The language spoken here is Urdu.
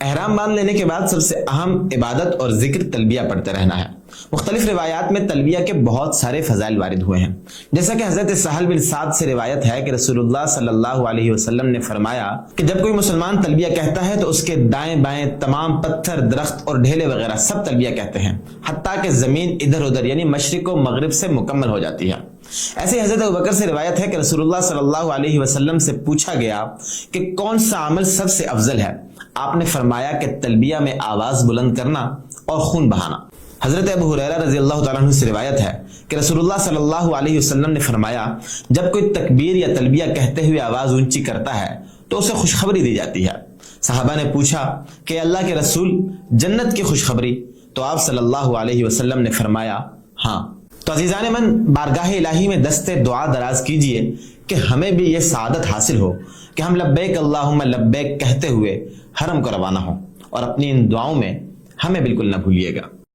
احرام باندھ لینے کے بعد سب سے اہم عبادت اور ذکر تلبیہ پڑھتے رہنا ہے۔ مختلف روایات میں تلبیہ کے بہت سارے فضائل وارد ہوئے ہیں، جیسا کہ حضرت سہل بن سعد سے روایت ہے کہ رسول اللہ صلی اللہ علیہ وسلم نے فرمایا کہ جب کوئی مسلمان تلبیہ کہتا ہے تو اس کے دائیں بائیں تمام پتھر، درخت اور ڈھیلے وغیرہ سب تلبیہ کہتے ہیں، حتیٰ کہ زمین ادھر ادھر یعنی مشرق و مغرب سے مکمل ہو جاتی ہے۔ ایسے حضرت ابوبکر سے روایت ہے کہ رسول اللہ صلی اللہ علیہ وسلم سے پوچھا گیا کہ کون سا عمل سب سے افضل ہے؟ آپ نے فرمایا کہ تلبیہ میں آواز بلند کرنا اور خون بہانا۔ حضرت ابو ہریرہ رضی اللہ تعالیٰ عنہ سے روایت ہے کہ رسول اللہ صلی اللہ علیہ وسلم نے فرمایا جب کوئی تکبیر یا تلبیہ کہتے ہوئے آواز اونچی کرتا ہے تو اسے خوشخبری دی جاتی ہے۔ صحابہ نے پوچھا کہ اللہ کے رسول جنت کی خوشخبری؟ تو آپ صلی اللہ علیہ وسلم نے فرمایا ہاں۔ تو عزیزان من، بارگاہ الہی میں دست دعا دراز کیجئے کہ ہمیں بھی یہ سعادت حاصل ہو کہ ہم لبیک اللہم لبیک کہتے ہوئے حرم کو روانہ ہوں، اور اپنی ان دعاؤں میں ہمیں بالکل نہ بھولیے گا۔